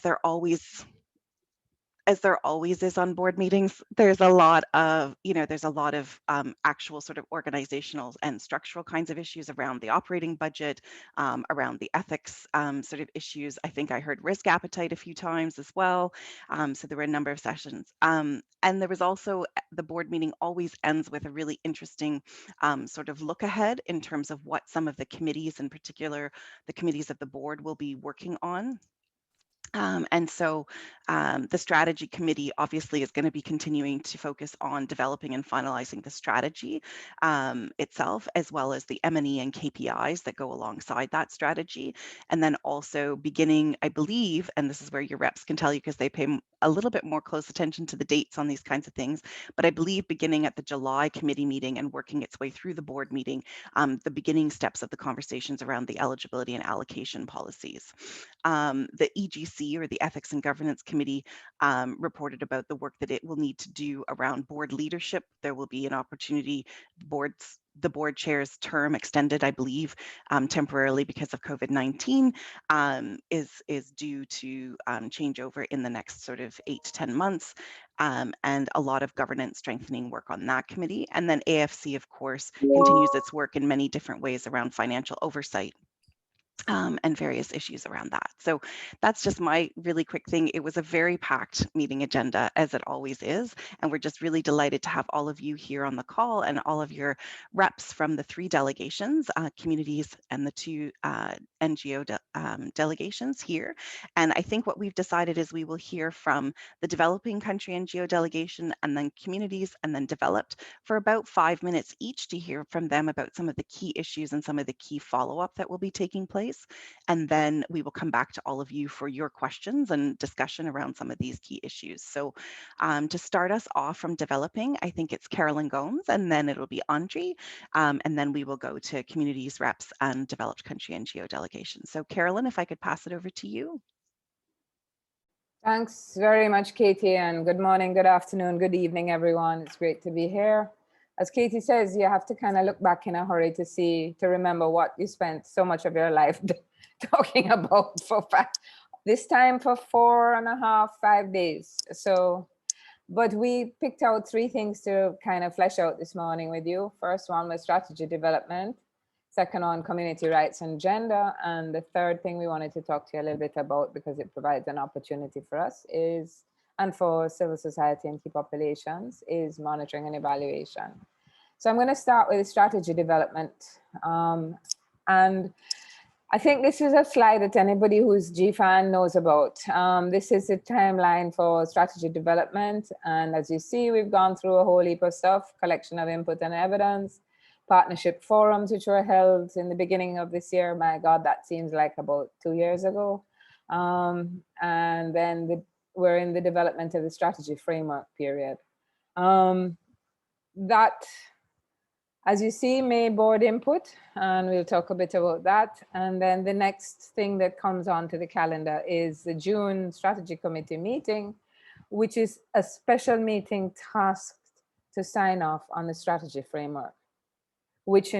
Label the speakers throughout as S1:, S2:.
S1: there always as there always is on board meetings, there's a lot of, there's a lot of actual sort of organizational and structural kinds of issues around the operating budget, around the ethics sort of issues. I think I heard risk appetite a few times as well. So there were a number of sessions. And there was also the board meeting always ends with a really interesting sort of look ahead in terms of what some of the committees, in particular, the committees of the board will be working on. And so the strategy committee obviously is going to be continuing to focus on developing and finalizing the strategy itself, as well as the M&E and KPIs that go alongside that strategy. And then also beginning, I believe, and this is where your reps can tell you because they pay a little bit more close attention to the dates on these kinds of things, but I believe beginning at the July committee meeting and working its way through the board meeting, the beginning steps of the conversations around the eligibility and allocation policies. The EGC, or the Ethics and Governance Committee, reported about the work that it will need to do around board leadership. There will be an opportunity, the board chair's term extended, I believe, temporarily because of COVID-19, is due to change over in the next sort of 8 to 10 months. And a lot of governance strengthening work on that committee. And then AFC, of course, continues its work in many different ways around financial oversight. And various issues around that. So that's just my really quick thing. It was a very packed meeting agenda, as it always is, and we're just really delighted to have all of you here on the call and all of your reps from the 3 delegations, communities, and the 2 NGO delegations here. And I think what we've decided is we will hear from the developing country NGO delegation, and then communities, and then developed, for about 5 minutes each to hear from them about some of the key issues and some of the key follow-up that will be taking place. And then we will come back to all of you for your questions and discussion around some of these key issues. So to start us off from developing, I think it's Carolyn Gomes, and then it'll be Andre, and then we will go to communities, reps, and developed country NGO delegations. So Carolyn, if I could pass it over to you.
S2: Thanks very much, Katie, and good morning, good afternoon, good evening, everyone. It's great to be here. As Katie says, you have to kind of look back in a hurry to remember what you spent so much of your life talking about for this time for 4.5, 5 days. So, but we picked out 3 things to kind of flesh out this morning with you. First one was strategy development. Second one, community rights and gender. And the third thing we wanted to talk to you a little bit about, because it provides an opportunity for us, is, and for civil society and key populations, is monitoring and evaluation. So I'm going to start with strategy development. And I think this is a slide that anybody who's GFAN knows about. This is a timeline for strategy development. And as you see, we've gone through a whole heap of stuff: collection of input and evidence, partnership forums, which were held in the beginning of this year. My God, that seems like about 2 years ago. And then we're in the development of the strategy framework period. That, as you see, may board input, and we'll talk a bit about that. And then the next thing that comes onto the calendar is the June strategy committee meeting, which is a special meeting tasked to sign off on the strategy framework, which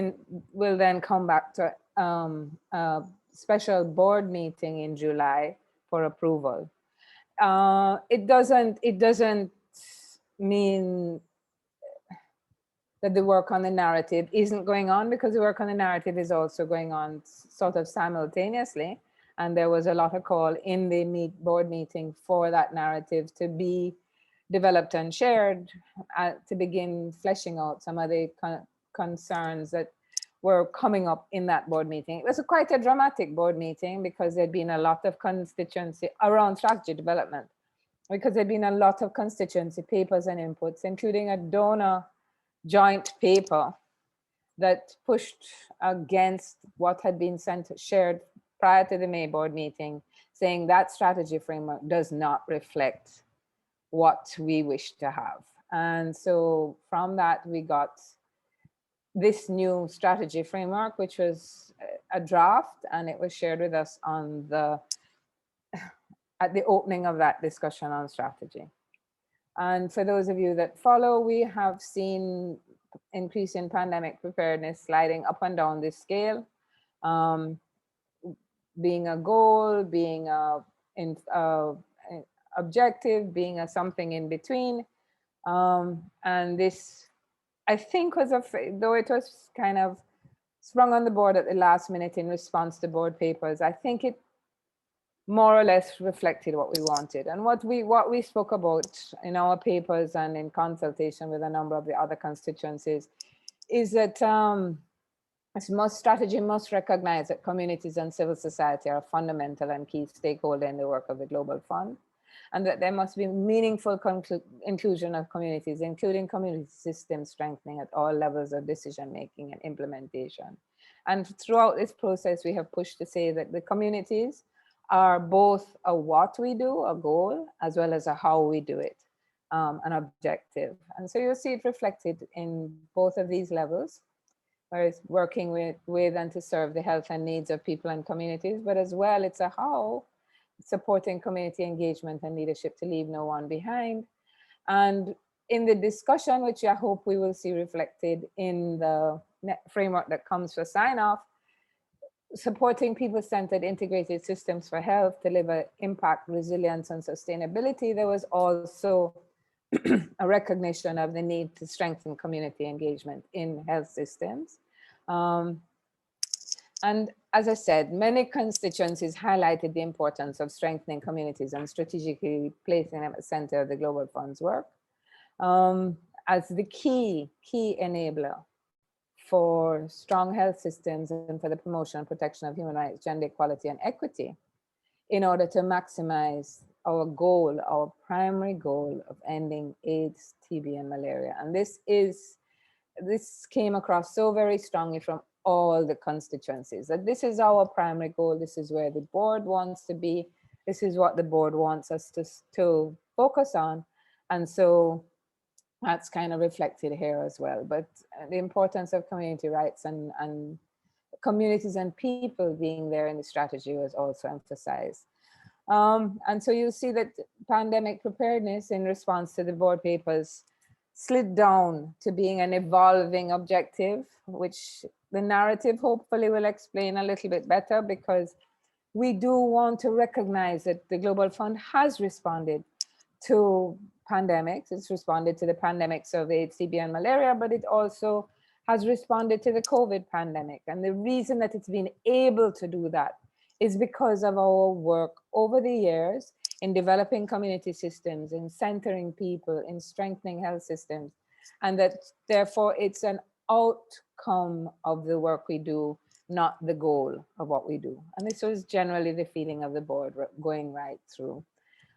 S2: will then come back to a special board meeting in July for approval. It doesn't mean that the work on the narrative isn't going on, because the work on the narrative is also going on sort of simultaneously. And there was a lot of call in the board meeting for that narrative to be developed and shared, to begin fleshing out some of the concerns that were coming up in that board meeting. It was quite a dramatic board meeting, because there'd been a lot of constituency around strategy development, because there'd been a lot of constituency papers and inputs, including a donor joint paper that pushed against what had been shared prior to the May board meeting, saying that strategy framework does not reflect what we wish to have. And so from that, we got this new strategy framework, which was a draft, and it was shared with us on at the opening of that discussion on strategy. And for those of you that follow, we have seen increase in pandemic preparedness sliding up and down this scale, being a goal, being a in objective, being a something in between. And this, I think, was though it was kind of sprung on the board at the last minute in response to board papers, I think it more or less reflected what we wanted and what we spoke about in our papers and in consultation with a number of the other constituencies is that strategy must recognize that communities and civil society are a fundamental and key stakeholder in the work of the Global Fund, and that there must be meaningful inclusion of communities, including community system strengthening at all levels of decision making and implementation. And throughout this process, we have pushed to say that the communities are both a what we do, a goal, as well as a how we do it, an objective. And so you'll see it reflected in both of these levels, where it's working with and to serve the health and needs of people and communities, but as well, it's a how, supporting community engagement and leadership to leave no one behind. And in the discussion, which I hope we will see reflected in the framework that comes for sign off, supporting people-centered integrated systems for health, deliver impact, resilience, and sustainability, there was also a recognition of the need to strengthen community engagement in health systems. And as I said, many constituencies highlighted the importance of strengthening communities and strategically placing them at the center of the Global Fund's work as the key enabler for strong health systems and for the promotion and protection of human rights, gender equality, and equity in order to maximize our goal, our primary goal of ending AIDS, TB, and malaria. And this came across so very strongly from all the constituencies, that this is our primary goal, this is where the board wants to be, this is what the board wants us to focus on. And so that's kind of reflected here as well. But the importance of community rights and communities and people being there in the strategy was also emphasized. And so you'll see that pandemic preparedness in response to the board papers slid down to being an evolving objective, which the narrative hopefully will explain a little bit better, because we do want to recognize that the Global Fund has responded to pandemics. It's responded to the pandemics of AIDS, TB, and malaria, but it also has responded to the COVID pandemic. And the reason that it's been able to do that is because of our work over the years in developing community systems, in centering people, in strengthening health systems, and that therefore it's an outcome of the work we do, not the goal of what we do. And this was generally the feeling of the board going right through.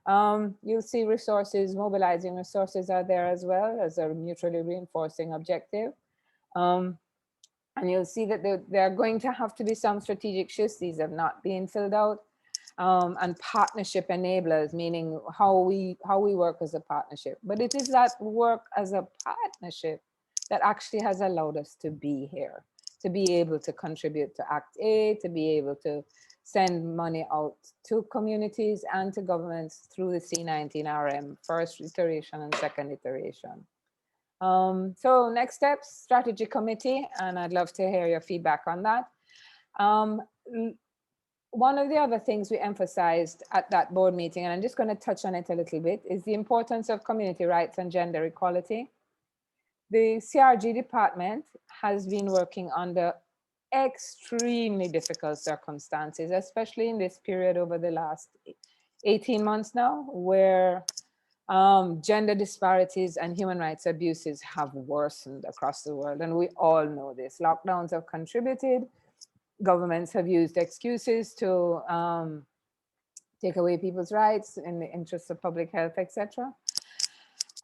S2: You'll see resources, mobilizing resources are there as well as a mutually reinforcing objective. And you'll see that there are going to have to be some strategic shifts. These have not been filled out. And partnership enablers, meaning how we work as a partnership. But it is that work as a partnership that actually has allowed us to be here, to be able to contribute to Act A, to be able to send money out to communities and to governments through the C19RM, first iteration and second iteration. So next steps, strategy committee, and I'd love to hear your feedback on that. One of the other things we emphasized at that board meeting, and I'm just going to touch on it a little bit, is the importance of community rights and gender equality. The CRG department has been working under extremely difficult circumstances, especially in this period over the last 18 months now, where gender disparities and human rights abuses have worsened across the world. And we all know this. Lockdowns have contributed. Governments have used excuses to take away people's rights in the interest of public health, etc.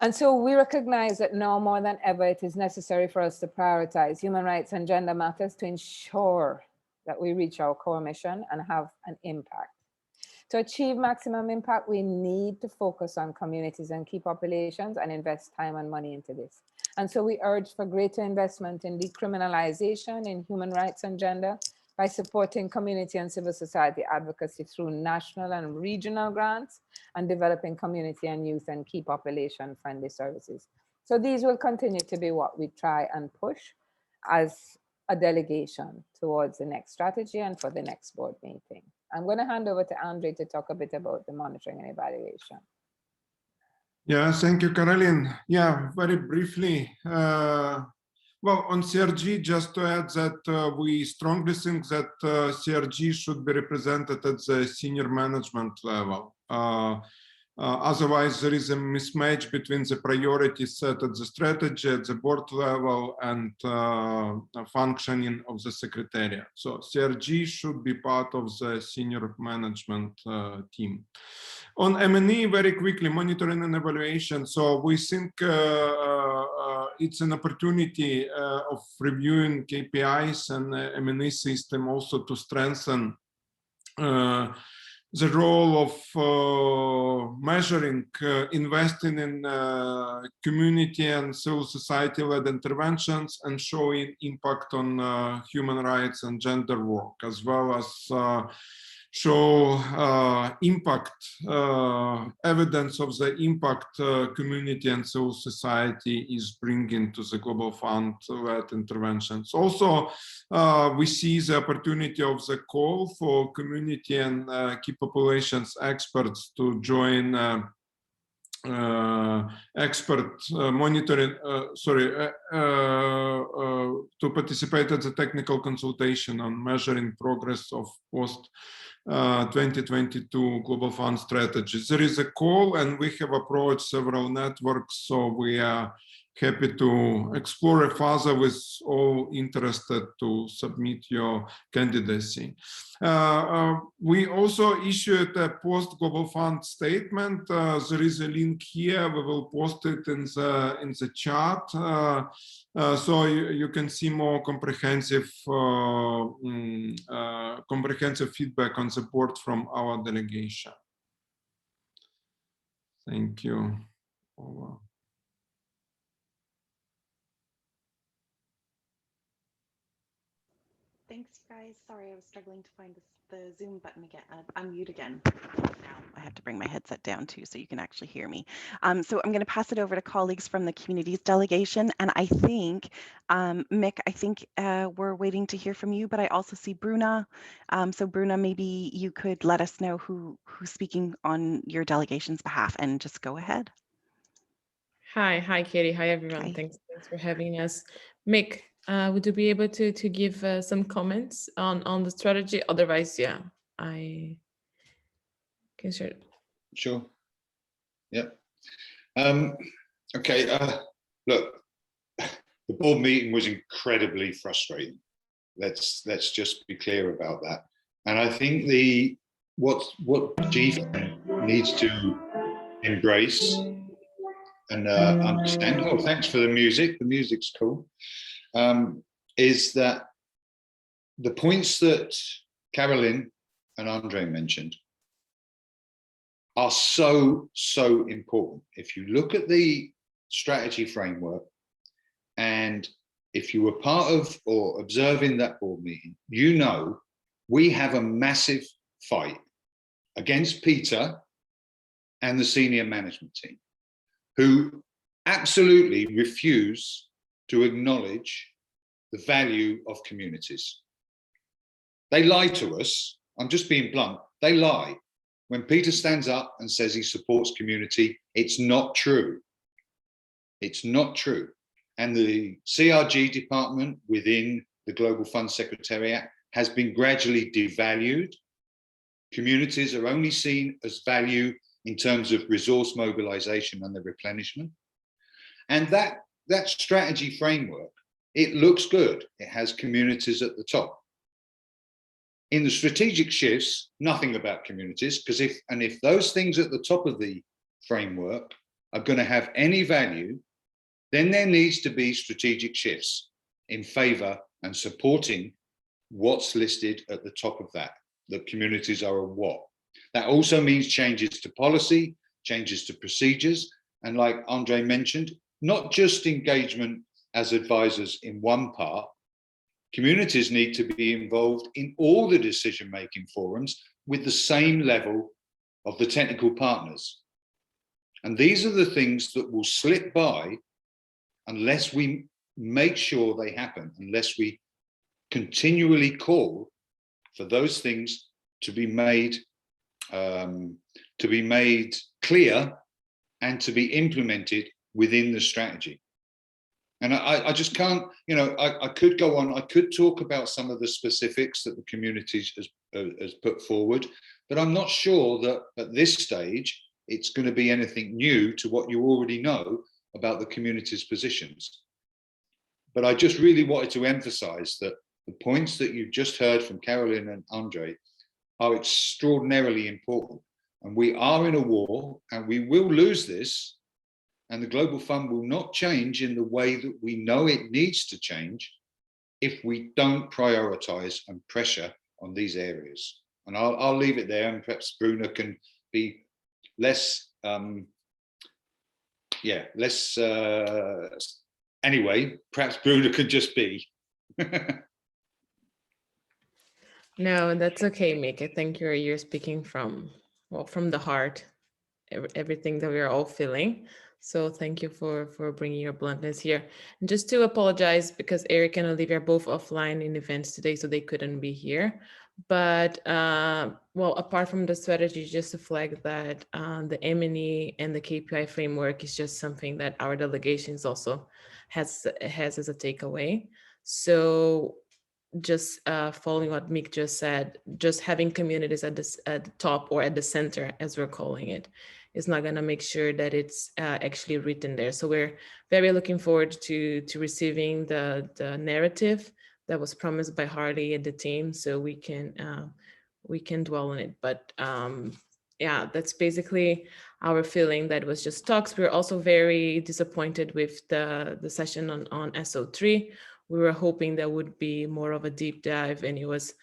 S2: And so we recognize that now more than ever, it is necessary for us to prioritize human rights and gender matters to ensure that we reach our core mission and have an impact. To achieve maximum impact, we need to focus on communities and key populations and invest time and money into this. And so we urge for greater investment in decriminalization in human rights and gender by supporting community and civil society advocacy through national and regional grants and developing community and youth and key population friendly services. So these will continue to be what we try and push as a delegation towards the next strategy and for the next board meeting. I'm going to hand over to Andre to talk a bit about the monitoring and evaluation.
S3: Yeah, thank you, Caroline. Yeah, very briefly. Well, on CRG, just to add that we strongly think that CRG should be represented at the senior management level. Otherwise, there is a mismatch between the priorities set at the strategy, at the board level, and functioning of the secretariat. So CRG should be part of the senior management team. On M&E, very quickly, monitoring and evaluation. So we think it's an opportunity of reviewing KPIs and M&E system also to strengthen the role of measuring, investing in community and civil society-led interventions and showing impact on human rights and gender work, as well as show impact, evidence of the impact community and civil society is bringing to the Global Fund-led interventions. Also, we see the opportunity of the call for community and key populations experts to join expert monitoring, to participate at the technical consultation on measuring progress of post 2022 Global Fund strategies. There is a call and we have approached several networks, so we are happy to explore it further with all interested to submit your candidacy. We also issued a post-Global Fund statement. There is a link here. We will post it in the chat. So you can see more comprehensive feedback on support from our delegation. Thank you. Over.
S1: Thanks, guys. Sorry, I was struggling to find the Zoom button again. Unmute again. Now I have to bring my headset down too, so you can actually hear me. So I'm going to pass it over to colleagues from the communities delegation, and I think, Mick, I think we're waiting to hear from you, but I also see Bruna. So Bruna, maybe you could let us know who's speaking on your delegation's behalf, and just go ahead.
S4: Hi, Katie. Hi, everyone.
S1: Hi.
S4: Thanks for having us. Mick, would you be able to give some comments on the strategy? Otherwise, yeah, I can share it.
S5: Sure. Yep. Okay. Look, the board meeting was incredibly frustrating. Let's just be clear about that. And I think what GFAN needs to embrace and understand. Oh, thanks for the music. The music's cool. Is that the points that Caroline and Andre mentioned are so important. If you look at the strategy framework, and if you were part of or observing that board meeting, you know we have a massive fight against Peter and the senior management team, who absolutely refuse to acknowledge the value of communities. They lie to us. I'm just being blunt. They lie. When Peter stands up and says he supports community, it's not true. It's not true. And the CRG department within the Global Fund Secretariat has been gradually devalued. Communities are only seen as value in terms of resource mobilization and the replenishment. And that strategy framework, it looks good. It has communities at the top. In the strategic shifts, nothing about communities, because if those things at the top of the framework are going to have any value, then there needs to be strategic shifts in favor and supporting what's listed at the top of that. The communities are a what. That also means changes to policy, changes to procedures, and like Andre mentioned, not just engagement as advisors in one part. Communities need to be involved in all the decision-making forums with the same level of the technical partners. And these are the things that will slip by unless we make sure they happen, unless we continually call for those things to be made clear and to be implemented within the strategy. And I just can't, you know, I could go on, I could talk about some of the specifics that the community has put forward, but I'm not sure that at this stage, it's going to be anything new to what you already know about the community's positions. But I just really wanted to emphasize that the points that you've just heard from Carolyn and Andre are extraordinarily important. And we are in a war and we will lose this. And the Global Fund will not change in the way that we know it needs to change if we don't prioritize and pressure on these areas. And I'll leave it there, and perhaps Bruna can be less, anyway, perhaps Bruna could just be.
S4: No, that's okay, Mick. I think you're speaking from, well, from the heart, everything that we're all feeling. So thank you for bringing your bluntness here. And just to apologize, because Eric and Olivia are both offline in events today, so they couldn't be here. But well, apart from the strategy, just to flag that the M&E and the KPI framework is just something that our delegations also has as a takeaway. So just following what Mick just said, just having communities at the top or at the center, as we're calling it, is not going to make sure that it's actually written there. So we're very looking forward to receiving the narrative that was promised by Hardy and the team, so we can dwell on it. But yeah, that's basically our feeling. That was just talks. We're also very disappointed with the session on SO3. We were hoping there would be more of a deep dive, and it was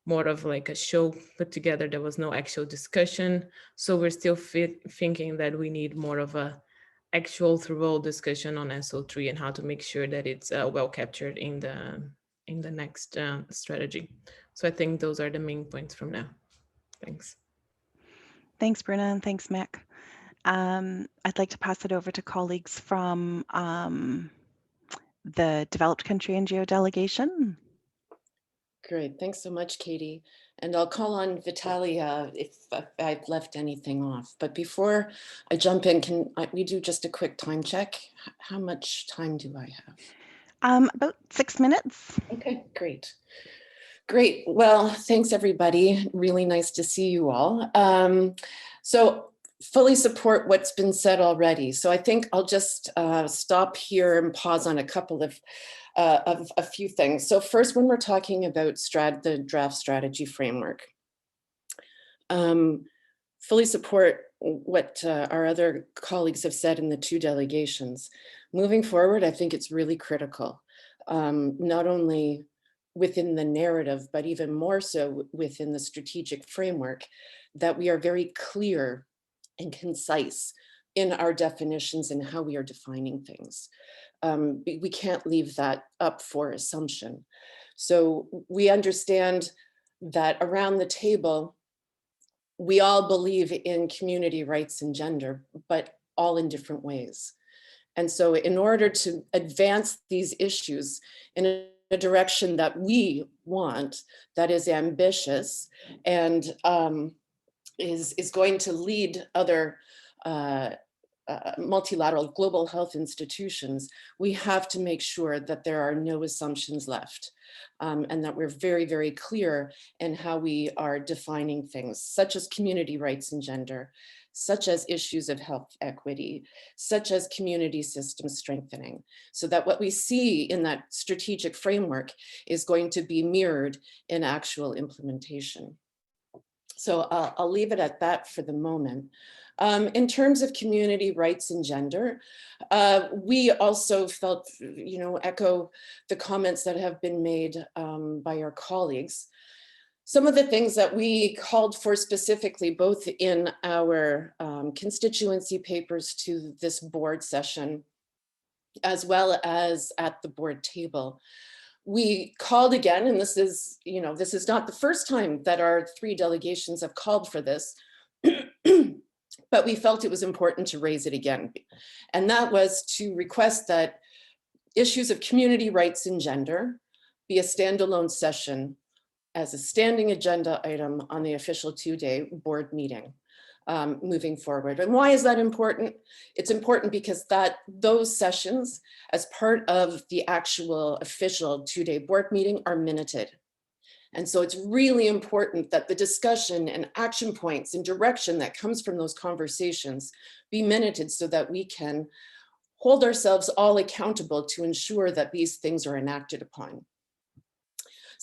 S4: more of like a show put together. There was no actual discussion. So we're still thinking that we need more of a actual thorough discussion on SO3 and how to make sure that it's well captured in the next strategy. So I think those are the main points from now. Thanks.
S1: Thanks, Bruna, and thanks, Mick. I'd like to pass it over to colleagues from the Developed Country NGO delegation.
S6: Great, thanks so much, Katie. And I'll call on Vitalia if I've left anything off. But before I jump in, can we do just a quick time check? How much time do I have?
S1: About 6 minutes.
S6: Okay, great. Great, well, thanks everybody. Really nice to see you all. So fully support what's been said already. So I think I'll just stop here and pause on a couple of a few things. So first, when we're talking about the draft strategy framework, fully support what our other colleagues have said in the two delegations. Moving forward, I think it's really critical, not only within the narrative, but even more so within the strategic framework, that we are very clear and concise in our definitions and how we are defining things. We can't leave that up for assumption. So we understand that around the table, we all believe in community rights and gender, but all in different ways. And so in order to advance these issues in a direction that we want, that is ambitious and is going to lead other multilateral global health institutions, we have to make sure that there are no assumptions left, and that we're very, very clear in how we are defining things, such as community rights and gender, such as issues of health equity, such as community system strengthening, so that what we see in that strategic framework is going to be mirrored in actual implementation. So I'll leave it at that for the moment. In terms of community rights and gender, we also felt, echo the comments that have been made by our colleagues. Some of the things that we called for specifically, both in our constituency papers to this board session, as well as at the board table, we called again, and this is not the first time that our three delegations have called for this, but we felt it was important to raise it again. And that was to request that issues of community rights and gender be a standalone session as a standing agenda item on the official 2-day board meeting moving forward. And why is that important? It's important because those sessions as part of the actual official 2-day board meeting are minuted. And so it's really important that the discussion and action points and direction that comes from those conversations be minuted so that we can hold ourselves all accountable to ensure that these things are enacted upon.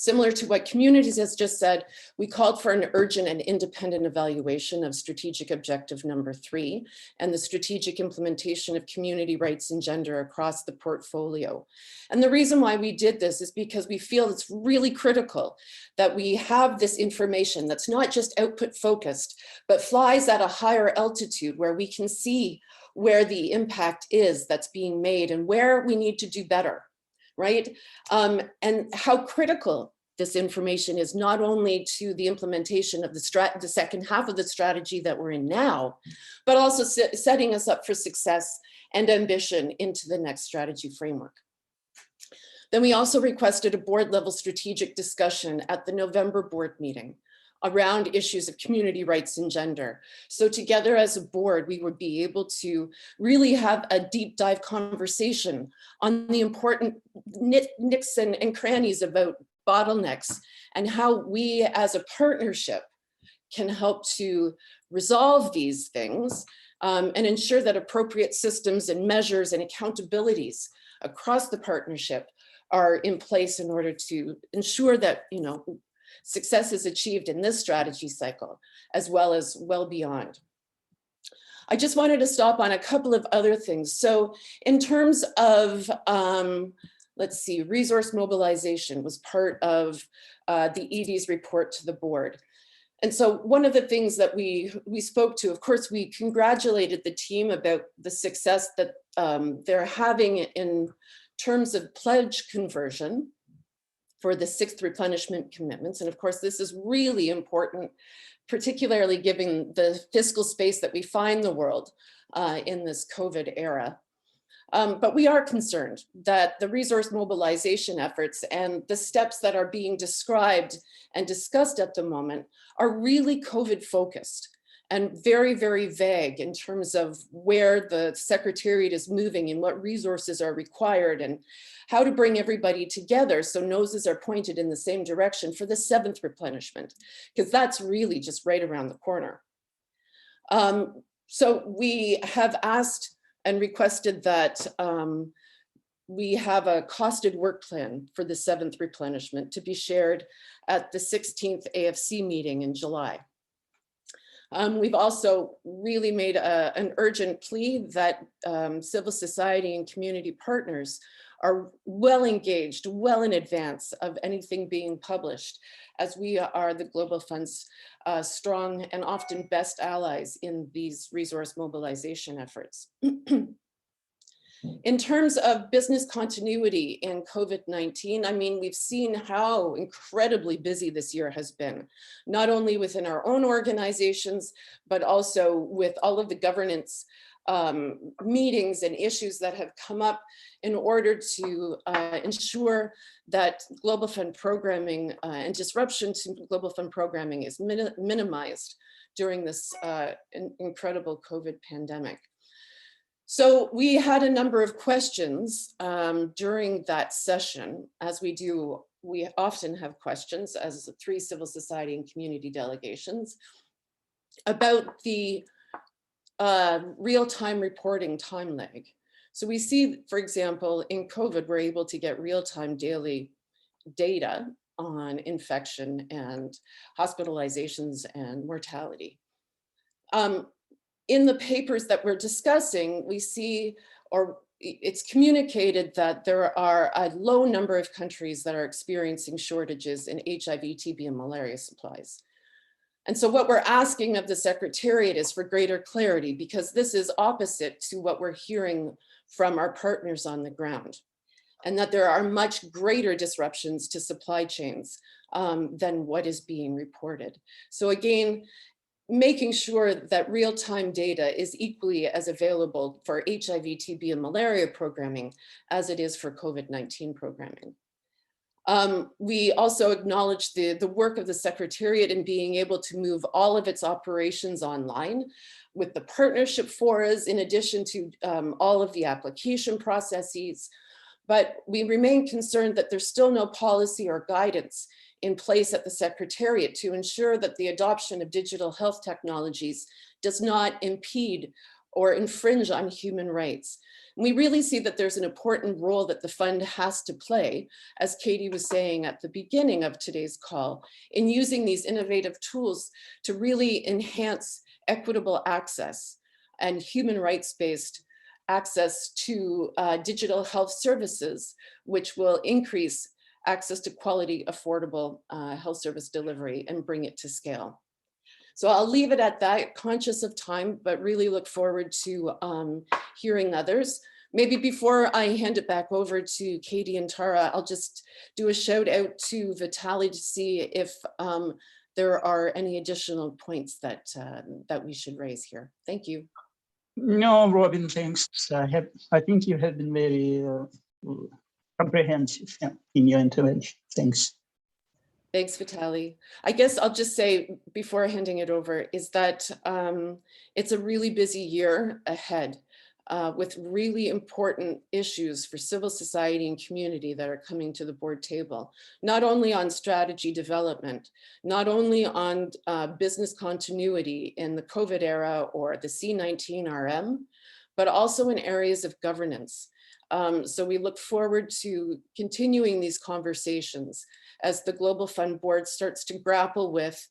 S6: Similar to what Communities has just said, we called for an urgent and independent evaluation of strategic objective number 3 and the strategic implementation of community rights and gender across the portfolio. And the reason why we did this is because we feel it's really critical that we have this information that's not just output focused, but flies at a higher altitude where we can see where the impact is that's being made and where we need to do better. Right? And how critical this information is not only to the implementation of the second half of the strategy that we're in now, but also setting us up for success and ambition into the next strategy framework. Then we also requested a board level strategic discussion at the November board meeting around issues of community rights and gender. So together as a board, we would be able to really have a deep dive conversation on the important nicks and crannies about bottlenecks and how we as a partnership can help to resolve these things and ensure that appropriate systems and measures and accountabilities across the partnership are in place in order to ensure that, you know, success is achieved in this strategy cycle, as well as well beyond. I just wanted to stop on a couple of other things. So in terms of, let's see, resource mobilization was part of the ED's report to the board. And so one of the things that we spoke to, of course, we congratulated the team about the success that they're having in terms of pledge conversion for the 6th replenishment commitments. And of course, this is really important, particularly given the fiscal space that we find the world in this COVID era. But we are concerned that the resource mobilization efforts and the steps that are being described and discussed at the moment are really COVID focused and very, very vague in terms of where the Secretariat is moving and what resources are required and how to bring everybody together so noses are pointed in the same direction for the 7th replenishment, because that's really just right around the corner. So we have asked and requested that we have a costed work plan for the 7th replenishment to be shared at the 16th AFC meeting in July. We've also really made an urgent plea that civil society and community partners are well engaged, well in advance of anything being published, as we are the Global Fund's strong and often best allies in these resource mobilization efforts. In terms of business continuity in COVID-19, I mean, we've seen how incredibly busy this year has been, not only within our own organizations, but also with all of the governance meetings and issues that have come up in order to ensure that Global Fund programming and disruption to Global Fund programming is minimized during this incredible COVID pandemic. So we had a number of questions during that session. As we do, we often have questions as 3 civil society and community delegations about the real-time reporting time lag. So we see, for example, in COVID, we're able to get real-time daily data on infection and hospitalizations and mortality. In the papers that we're discussing, we see, or it's communicated that there are a low number of countries that are experiencing shortages in HIV, TB, and malaria supplies. And so what we're asking of the Secretariat is for greater clarity, because this is opposite to what we're hearing from our partners on the ground, and that there are much greater disruptions to supply chains than what is being reported. So again, making sure that real-time data is equally as available for HIV, TB, and malaria programming as it is for COVID-19 programming. We also acknowledge the work of the Secretariat in being able to move all of its operations online with the partnership forums, in addition to all of the application processes. But we remain concerned that there's still no policy or guidance in place at the Secretariat to ensure that the adoption of digital health technologies does not impede or infringe on human rights. We really see that there's an important role that the fund has to play, as Katie was saying at the beginning of today's call, in using these innovative tools to really enhance equitable access and human rights-based access to digital health services, which will increase access to quality, affordable health service delivery and bring it to scale. So I'll leave it at that, conscious of time, but really look forward to hearing others. Maybe before I hand it back over to Katie and Tara, I'll just do a shout out to Vitaly to see if there are any additional points that we should raise here. Thank you.
S7: No, Robin, thanks. I think you have been very comprehensive in your intervention. Thanks.
S6: Thanks, Vitaly. I guess I'll just say before handing it over is that it's a really busy year ahead with really important issues for civil society and community that are coming to the board table, not only on strategy development, not only on business continuity in the COVID era or the C19 RM, but also in areas of governance. So we look forward to continuing these conversations as the Global Fund Board starts to grapple with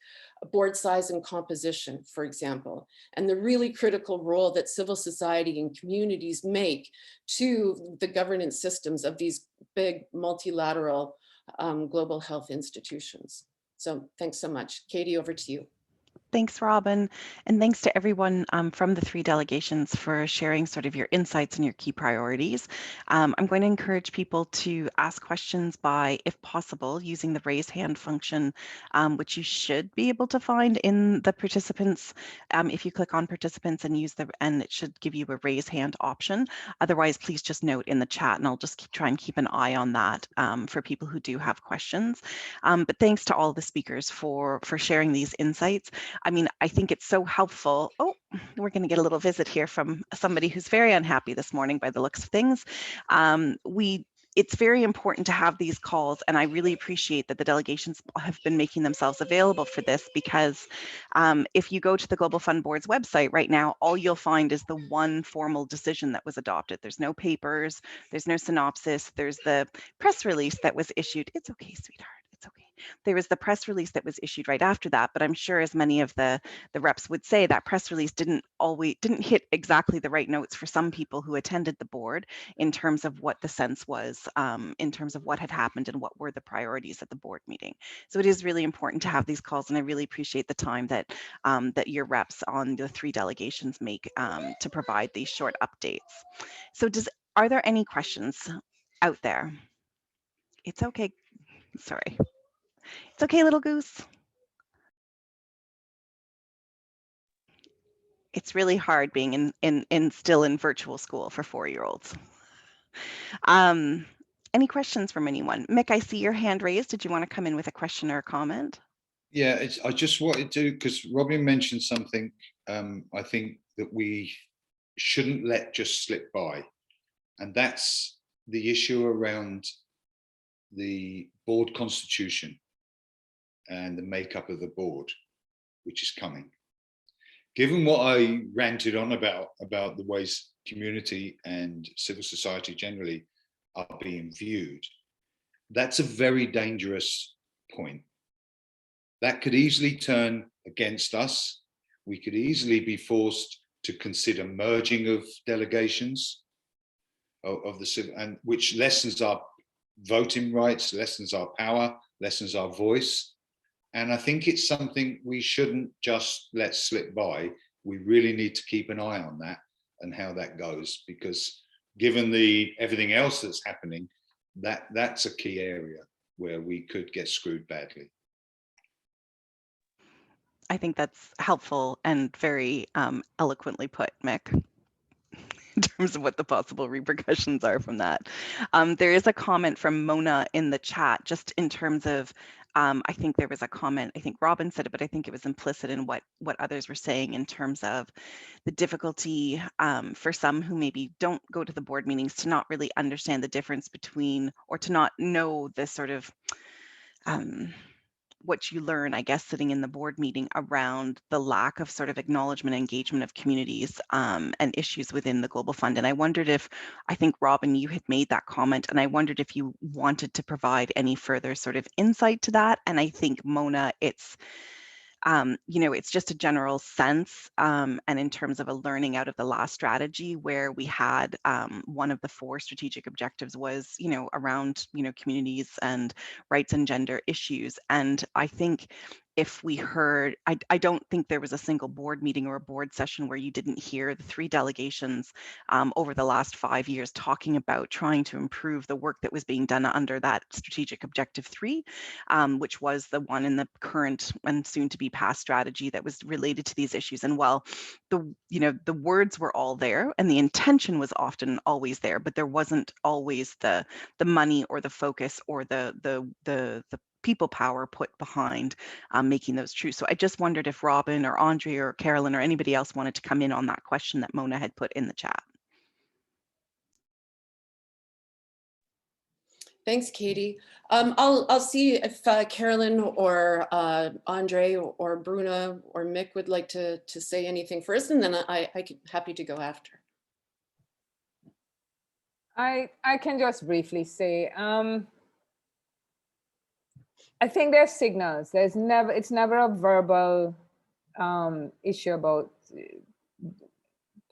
S6: board size and composition, for example, and the really critical role that civil society and communities make to the governance systems of these big multilateral global health institutions. So thanks so much. Katie, over to you.
S1: Thanks, Robin. And thanks to everyone from the 3 delegations for sharing sort of your insights and your key priorities. I'm going to encourage people to ask questions by, if possible, using the raise hand function, which you should be able to find in the participants. If you click on participants and and it should give you a raise hand option. Otherwise, please just note in the chat and I'll just try and keep an eye on that for people who do have questions. But thanks to all the speakers for sharing these insights. I mean, I think it's so helpful. Oh, we're going to get a little visit here from somebody who's very unhappy this morning by the looks of things. It's very important to have these calls, and I really appreciate that the delegations have been making themselves available for this, because if you go to the Global Fund Board's website right now, all you'll find is the one formal decision that was adopted. There's no papers, there's no synopsis, there's the press release that was issued. It's okay, sweetheart. It's okay. There was the press release that was issued right after that, but I'm sure, as many of the reps would say, that press release didn't hit exactly the right notes for some people who attended the board in terms of what the sense was, in terms of what had happened and what were the priorities at the board meeting. So it is really important to have these calls, and I really appreciate the time that that your reps on the 3 delegations make to provide these short updates. So are there any questions out there? It's okay. Sorry. It's okay, little goose. It's really hard being still in virtual school for 4-year-olds. Any questions from anyone? Mick, I see your hand raised. Did you want to come in with a question or a comment?
S5: Yeah, I just wanted to, because Robin mentioned something I think that we shouldn't let just slip by. And that's the issue around the board constitution and the makeup of the board, which is coming. Given what I ranted on about the ways community and civil society generally are being viewed, that's a very dangerous point. That could easily turn against us. We could easily be forced to consider merging of delegations of the civil, and which lessens our voting rights, lessens our power, lessens our voice. And I think it's something we shouldn't just let slip by. We really need to keep an eye on that and how that goes, because given everything else that's happening, that's a key area where we could get screwed badly.
S1: I think that's helpful and very eloquently put, Mick. in terms of what the possible repercussions are from that. There is a comment from Mona in the chat, just in terms of, I think there was a comment, I think Robin said it, but I think it was implicit in what others were saying in terms of the difficulty for some who maybe don't go to the board meetings to not really understand the difference between, or to not know the sort of what you learn, I guess, sitting in the board meeting around the lack of sort of acknowledgement and engagement of communities and issues within the Global Fund. And I wondered if, I think, Robin, you had made that comment, and I wondered if you wanted to provide any further sort of insight to that. And I think, Mona, it's, you know, it's just a general sense, and in terms of a learning out of the last strategy, where we had one of the 4 strategic objectives was, you know, around, you know, communities and rights and gender issues. And I think if we heard, I don't think there was a single board meeting or a board session where you didn't hear the 3 delegations over the last 5 years talking about trying to improve the work that was being done under that strategic objective 3, which was the one in the current and soon to be passed strategy that was related to these issues. And while the, you know, the words were all there and the intention was often always there, but there wasn't always the money or the focus or the people power put behind making those true. So I just wondered if Robin or Andre or Carolyn or anybody else wanted to come in on that question that Mona had put in the chat.
S6: Thanks, Katie. I'll see if Carolyn or Andre or Bruna or Mick would like to say anything first, and then I'm happy to go after.
S2: I can just briefly say, I think there's signals. It's never a verbal issue about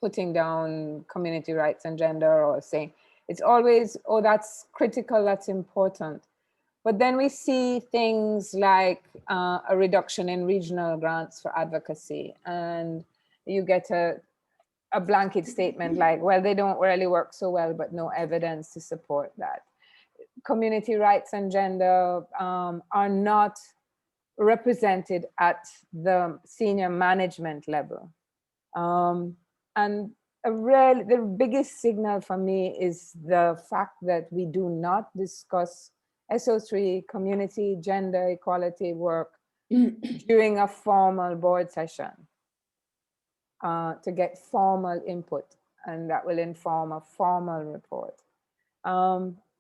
S2: putting down community rights and gender, or saying, it's always, oh, that's critical, that's important. But then we see things like a reduction in regional grants for advocacy, and you get a blanket statement like, well, they don't really work so well, but no evidence to support that. Community rights and gender are not represented at the senior management level. And the biggest signal for me is the fact that we do not discuss SO3 community gender equality work during a formal board session to get formal input, and that will inform a formal report.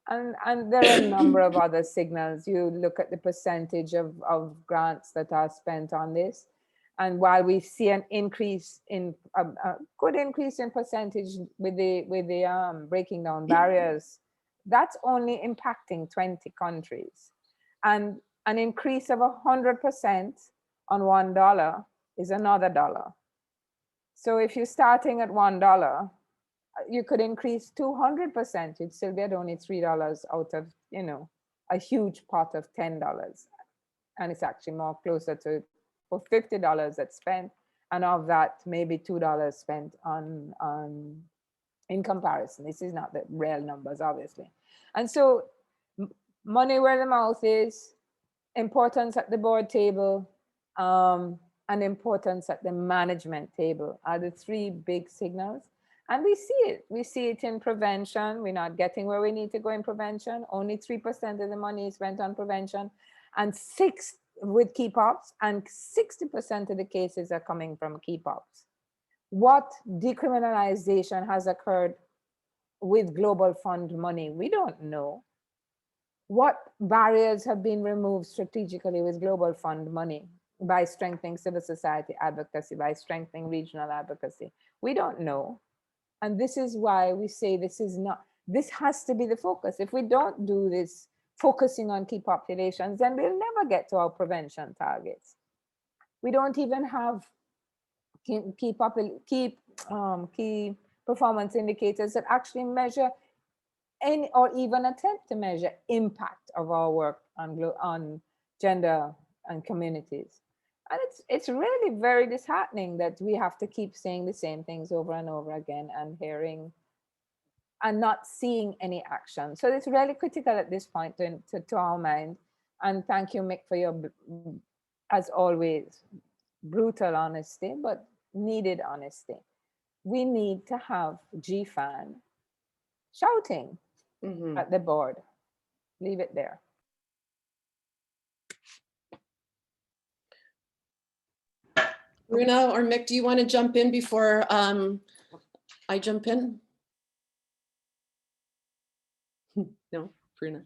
S2: And there are a number of other signals. You look at the percentage of grants that are spent on this. And while we see an increase in a good increase in percentage with the breaking down barriers, that's only impacting 20 countries. And an increase of 100% on $1 is another $1. So if you're starting at $1, you could increase 200%. You'd still be at only $3 out of, you know, a huge pot of $10. And it's actually more closer to for $50 that's spent, and of that maybe $2 spent on in comparison. This is not the real numbers, obviously. And so money where the mouth is, importance at the board table, and importance at the management table are the 3 big signals. And we see it. We see it in prevention. We're not getting where we need to go in prevention. Only 3% of the money is spent on prevention, and 6 with keep ups, and 60% of the cases are coming from keep ups. What decriminalization has occurred with Global Fund money? We don't know. What barriers have been removed strategically with Global Fund money by strengthening civil society advocacy, by strengthening regional advocacy? We don't know. And this is why we say this has to be the focus. If we don't do this, focusing on key populations, then we'll never get to our prevention targets. We don't even have key performance indicators that actually measure any, or even attempt to measure, impact of our work on gender and communities. And it's really very disheartening that we have to keep saying the same things over and over again and hearing and not seeing any action. So it's really critical at this point to our mind. And thank you, Mick, for your, as always, brutal honesty, but needed honesty. we need to have GFAN shouting
S6: Mhm.
S2: at the board. Leave it there.
S6: Bruna or Mick, do you want to jump in before I jump in? No, Bruna.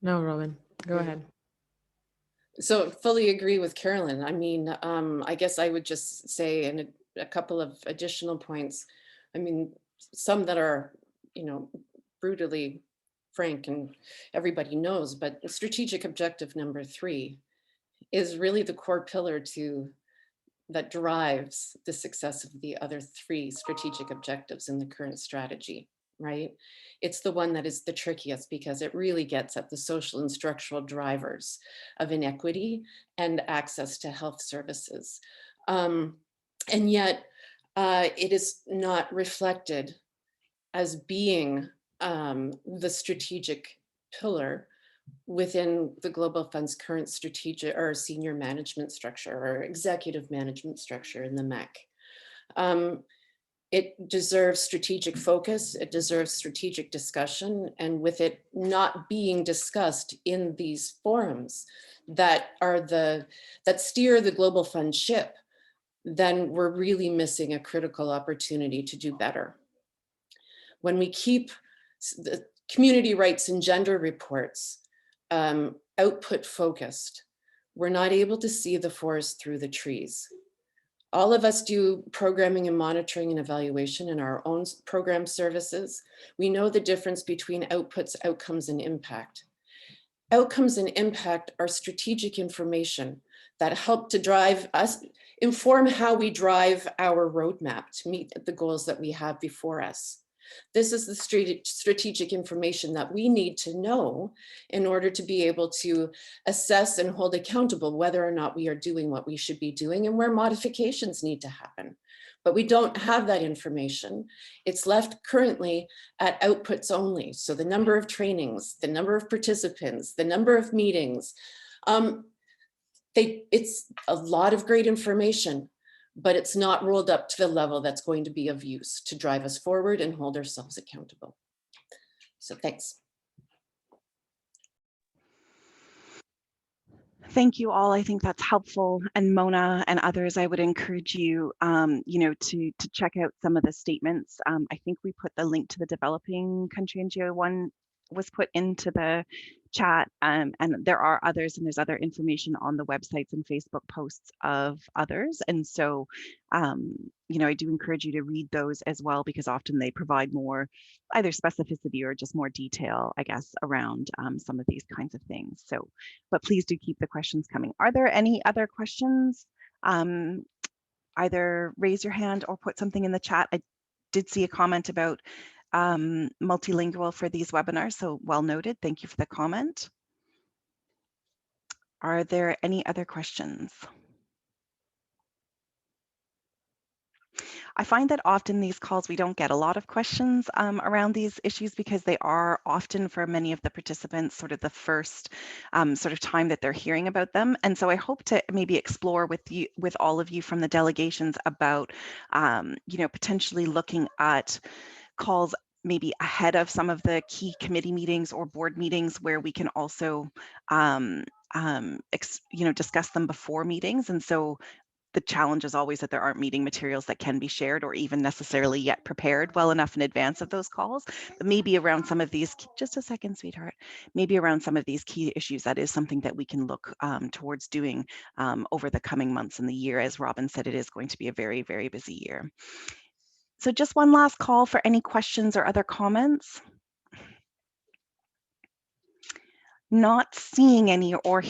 S4: No, Robin, go
S6: Yeah.
S4: ahead.
S6: So fully agree with Carolyn. I mean, I guess I would just say in a couple of additional points. I mean, some that are, you know, brutally frank and everybody knows, but strategic objective number 3 is really the core pillar that drives the success of the other 3 strategic objectives in the current strategy, right? It's the one that is the trickiest because it really gets at the social and structural drivers of inequity and access to health services. And yet it is not reflected as being the strategic pillar within the Global Fund's current strategic or senior management structure or executive management structure in the MEC. It deserves strategic focus, it deserves strategic discussion, and with it not being discussed in these forums that steer the Global Fund ship, then we're really missing a critical opportunity to do better. When we keep the community rights and gender reports output focused, we're not able to see the forest through the trees. All of us do programming and monitoring and evaluation in our own program services. We know the difference between outputs, outcomes, and impact. Outcomes and impact are strategic information that help to drive us, inform how we drive our roadmap to meet the goals that we have before us. This is the strategic information that we need to know in order to be able to assess and hold accountable whether or not we are doing what we should be doing and where modifications need to happen. But we don't have that information. It's left currently at outputs only. So the number of trainings, the number of participants, the number of meetings, it's a lot of great information, but it's not rolled up to the level that's going to be of use to drive us forward and hold ourselves accountable. So thanks.
S1: Thank you all. I think that's helpful. And Mona and others, I would encourage you, to check out some of the statements. I think we put the link to the developing country NGO one was put into the chat, and there are others, and there's other information on the websites and Facebook posts of others. And so, I do encourage you to read those as well, because often they provide more either specificity or just more detail, I guess, around some of these kinds of things. So, but please do keep the questions coming. Are there any other questions? Either raise your hand or put something in the chat. I did see a comment about multilingual for these webinars, so well noted. Thank you for the comment. Are there any other questions? I find that often these calls, we don't get a lot of questions around these issues because they are often, for many of the participants, sort of the first sort of time that they're hearing about them. And so I hope to maybe explore with all of you from the delegations about, potentially looking at calls maybe ahead of some of the key committee meetings or board meetings where we can also, discuss them before meetings. And so the challenge is always that there aren't meeting materials that can be shared or even necessarily yet prepared well enough in advance of those calls. But maybe around some of these, just a second, sweetheart, maybe around some of these key issues, that is something that we can look towards doing over the coming months and the year. As Robin said, it is going to be a very, very busy year. So just one last call for any questions or other comments. Not seeing any. Or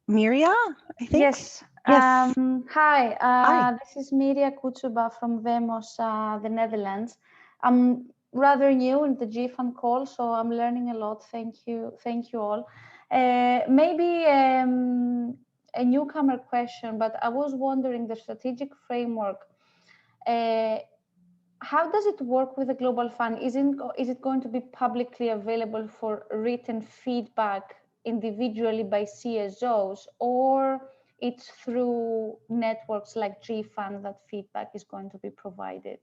S1: Miria, I think.
S8: Yes.
S1: Yes.
S8: Hi,
S1: Hi.
S8: this is Miria Kutsuba from Vemos, the Netherlands. I'm rather new in the GFAN call, so I'm learning a lot. Thank you all. Maybe a newcomer question, but I was wondering the strategic framework. How does it work with the Global Fund? Is it going to be publicly available for written feedback individually by CSOs, or it's through networks like GFAN that feedback is going to be provided?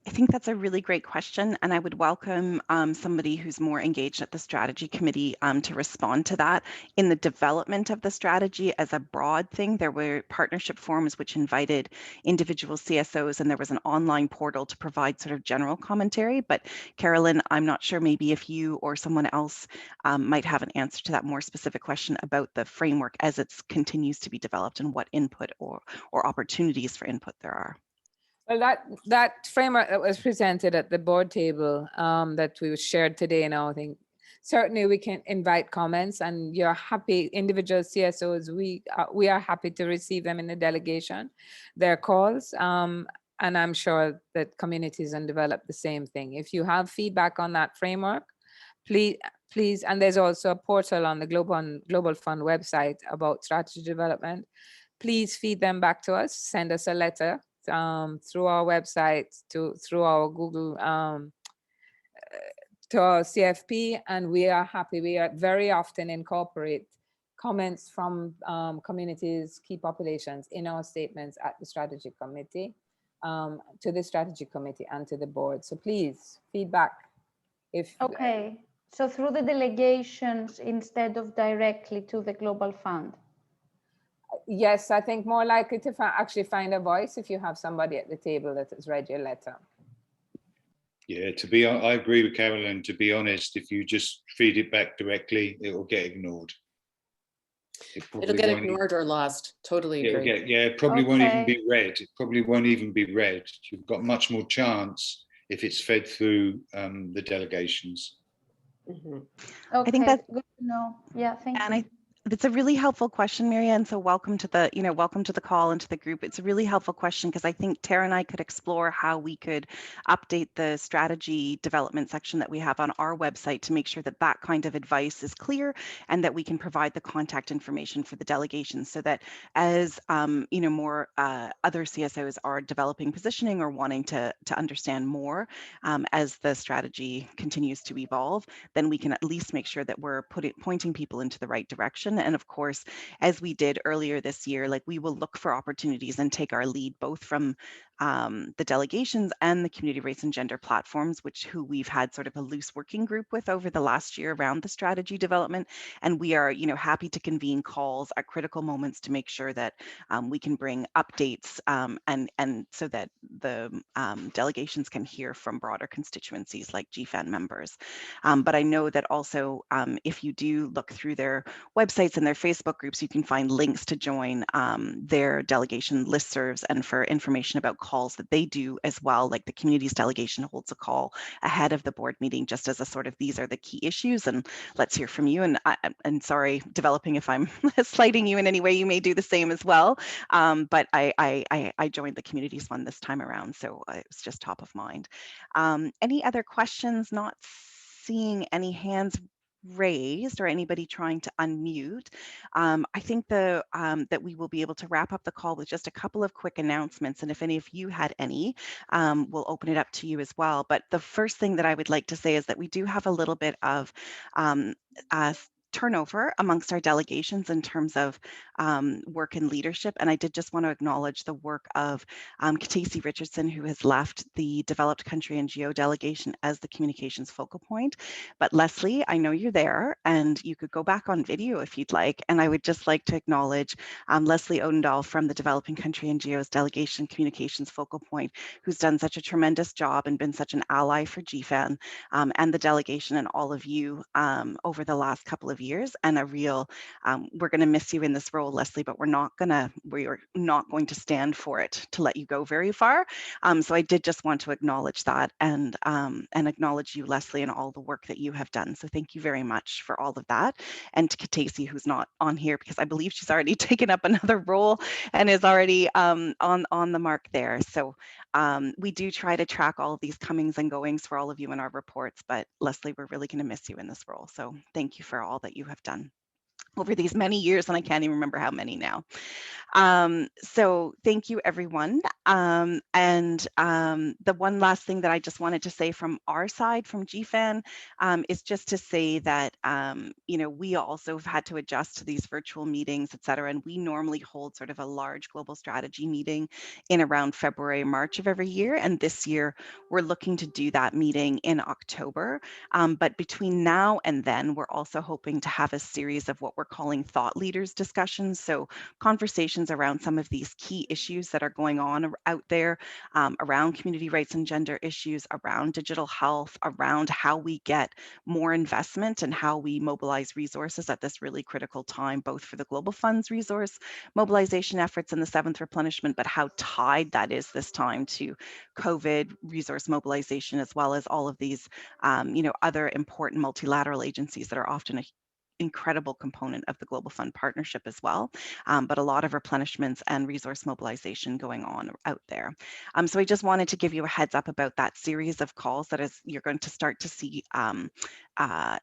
S1: I think that's a really great question, and I would welcome somebody who's more engaged at the strategy committee to respond to that. In the development of the strategy as a broad thing, there were partnership forums which invited individual CSOs, and there was an online portal to provide sort of general commentary. But Carolyn, I'm not sure, maybe if you or someone else might have an answer to that more specific question about the framework as it continues to be developed and what input or opportunities for input there are.
S2: Well, that framework that was presented at the board table that we shared today now, I think certainly we can invite comments, and you're happy, individual CSOs, we are happy to receive them in the delegation, their calls. And I'm sure that communities and develop the same thing. If you have feedback on that framework, please, and there's also a portal on the Global Fund website about strategy development. Please feed them back to us, send us a letter through our website, through our Google, to our CFP, and we are happy. We are very often incorporate comments from communities, key populations in our statements at the strategy committee, to the strategy committee and to the board. So please, feedback.
S8: Okay, so through the delegations instead of directly to the Global Fund.
S2: Yes, I think more likely to actually find a voice if you have somebody at the table that has read your letter.
S5: Yeah, I agree with Carolyn. To be honest, if you just feed it back directly, it will get ignored.
S6: It'll get ignored or lost. Totally agree.
S5: It probably won't even be read. It probably won't even be read. You've got much more chance if it's fed through the delegations.
S8: Okay,
S1: I think that's
S8: good to know. Yeah, thank you.
S1: It's a really helpful question, Marianne. So welcome to the, welcome to the call and to the group. It's a really helpful question because I think Tara and I could explore how we could update the strategy development section that we have on our website to make sure that that kind of advice is clear and that we can provide the contact information for the delegations so that as, more other CSOs are developing positioning or wanting to understand more as the strategy continues to evolve, then we can at least make sure that we're pointing people into the right direction. And of course, as we did earlier this year, like we will look for opportunities and take our lead both from the delegations and the community race and gender platforms, who we've had sort of a loose working group with over the last year around the strategy development. And we are, happy to convene calls at critical moments to make sure that we can bring updates and so that the delegations can hear from broader constituencies like GFAN members. But I know that also if you do look through their websites and their Facebook groups, you can find links to join their delegation listservs and for information about calls that they do as well. Like the communities delegation holds a call ahead of the board meeting just as a sort of, these are the key issues and let's hear from you. And sorry, developing, if I'm slighting you in any way, you may do the same as well. But I joined the communities one this time around, so it was just top of mind. Any other questions? Not seeing any hands raised or anybody trying to unmute. I think that we will be able to wrap up the call with just a couple of quick announcements. And if any of you had any, we'll open it up to you as well. But the first thing that I would like to say is that we do have a little bit of turnover amongst our delegations in terms of work and leadership. And I did just want to acknowledge the work of Katacey Richardson, who has left the Developed Country NGO delegation as the communications focal point. But Leslie, I know you're there and you could go back on video if you'd like. And I would just like to acknowledge Leslie Odendahl from the Developing Country NGOs delegation communications focal point, who's done such a tremendous job and been such an ally for GFAN and the delegation and all of you over the last couple of years. And a real, we're going to miss you in this role, Leslie, but we are not going to stand for it to let you go very far. So I did just want to acknowledge that and acknowledge you, Leslie, and all the work that you have done. So thank you very much for all of that. And to Katacey, who's not on here because I believe she's already taken up another role and is already on the mark there. So we do try to track all of these comings and goings for all of you in our reports, but Leslie, we're really going to miss you in this role. So thank you for all that you have done. over these many years, and I can't even remember how many now. So thank you, everyone. The one last thing that I just wanted to say from our side, from GFAN, is just to say that, you know, we also have had to adjust to these virtual meetings, et cetera, and we normally hold sort of a large global strategy meeting in around February, March of every year. And this year, we're looking to do that meeting in October. But between now and then, we're also hoping to have a series of what we're calling thought leaders discussions. So conversations around some of these key issues that are going on out there, around community rights and gender issues, around digital health, around how we get more investment and how we mobilize resources at this really critical time, both for the Global Fund's resource mobilization efforts and the 7th replenishment, but how tied that is this time to COVID resource mobilization, as well as all of these, you know, other important multilateral agencies that are often a incredible component of the Global Fund partnership as well, but a lot of replenishments and resource mobilization going on out there. So I just wanted to give you a heads up about that series of calls that is, you're going to start to see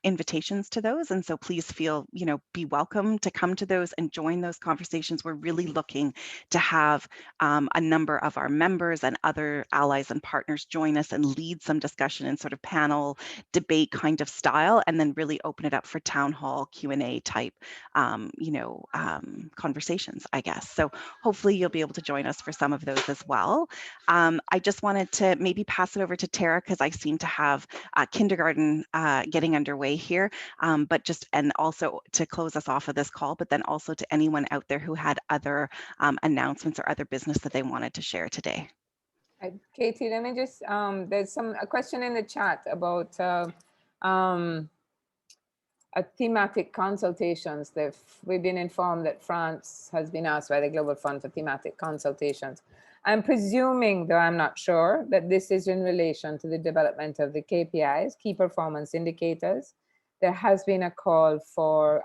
S1: invitations to those. And so please feel, you know, be welcome to come to those and join those conversations. We're really looking to have a number of our members and other allies and partners join us and lead some discussion in sort of panel debate kind of style, and then really open it up for town hall Q&A type, you know, conversations, I guess. So hopefully you'll be able to join us for some of those as well. I just wanted to maybe pass it over to Tara, because I seem to have kindergarten getting underway here, but just, and also to close us off of this call, but then also to anyone out there who had other announcements or other business that they wanted to share today.
S2: Katie, let me just, there's a question in the chat about thematic consultations. We've been informed that France has been asked by the Global Fund for thematic consultations. I'm presuming, though I'm not sure, that this is in relation to the development of the KPIs, key performance indicators. There has been a call for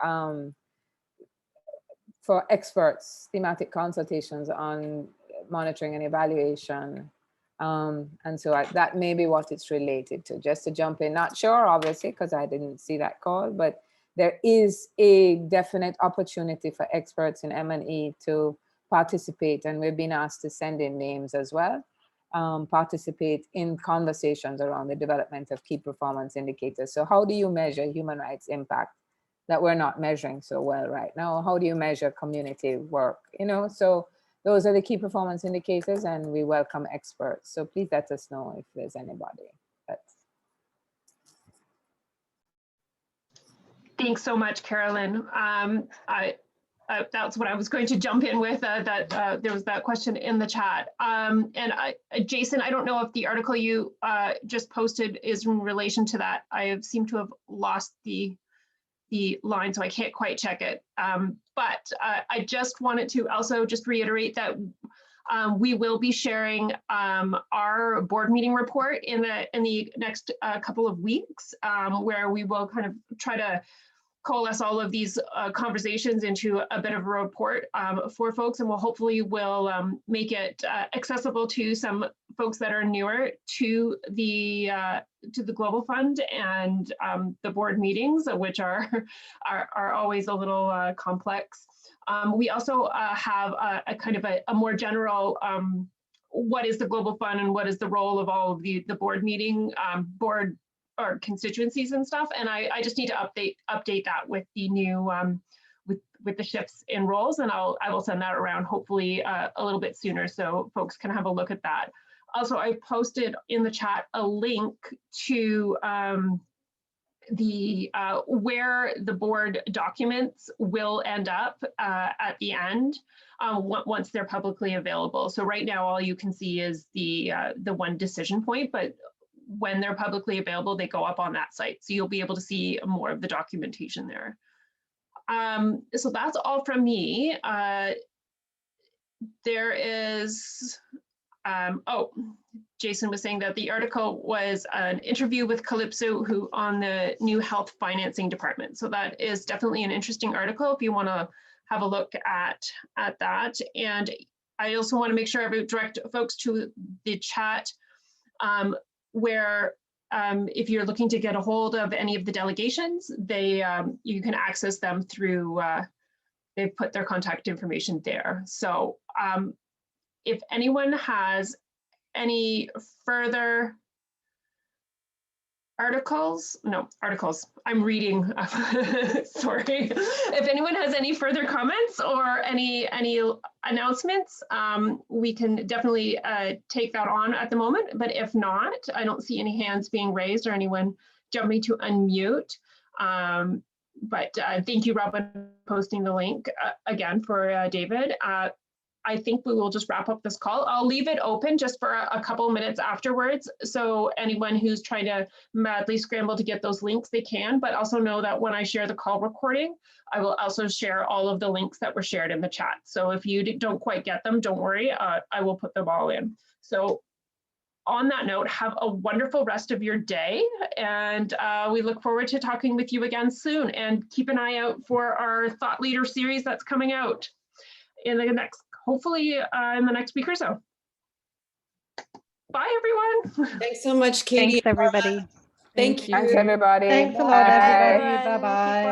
S2: experts, thematic consultations on monitoring and evaluation. And so that may be what it's related to. Just to jump in, not sure, obviously, because I didn't see that call, but there is a definite opportunity for experts in M&E to participate, and we've been asked to send in names as well, participate in conversations around the development of key performance indicators. So how do you measure human rights impact that we're not measuring so well right now? How do you measure community work? You know, so those are the key performance indicators, and we welcome experts. So please let us know if there's anybody.
S9: Thanks so much, Carolyn. That's what I was going to jump in with, there was that question in the chat. Jason, I don't know if the article you just posted is in relation to that. I seem to have lost the line, so I can't quite check it. But I just wanted to also just reiterate that we will be sharing our board meeting report in the next couple of weeks, where we will kind of try to coalesce all of these conversations into a bit of a report for folks, and we'll hopefully make it accessible to some folks that are newer to the Global Fund and the board meetings, which are always a little complex. We also have a kind of a more general what is the Global Fund and what is the role of all of the board meeting board or constituencies and stuff, and I just need to update that with the new with the shifts in roles, and I will send that around hopefully a little bit sooner so folks can have a look at that. Also, I posted in the chat a link to where the board documents will end up at the end once they're publicly available. So right now, all you can see is the one decision point, but when they're publicly available, they go up on that site. So you'll be able to see more of the documentation there. So that's all from me. There is, oh, Jason was saying that the article was an interview with Calypso, who on the new health financing department. So that is definitely an interesting article if you want to have a look at that. And I also want to make sure I direct folks to the chat where if you're looking to get a hold of any of the delegations, you can access them through, they've put their contact information there. So if anyone has any further articles, I'm reading, sorry. If anyone has any further comments or any announcements, we can definitely take that on at the moment. But if not, I don't see any hands being raised or anyone jumping to unmute. But thank you, Robin, for posting the link again for David. I think we will just wrap up this call. I'll leave it open just for a couple minutes afterwards. So anyone who's trying to madly scramble to get those links, they can, but also know that when I share the call recording, I will also share all of the links that were shared in the chat. So if you don't quite get them, don't worry, I will put them all in. So on that note, have a wonderful rest of your day. And we look forward to talking with you again soon, and keep an eye out for our Thought Leader series that's coming out in the next, hopefully in the next week or so. Bye, everyone.
S6: Thanks so much, Katie.
S1: Thanks, everybody.
S6: Thank you.
S2: Thanks, everybody.
S10: Thanks a lot,
S2: Bye.
S10: everybody. Bye-bye.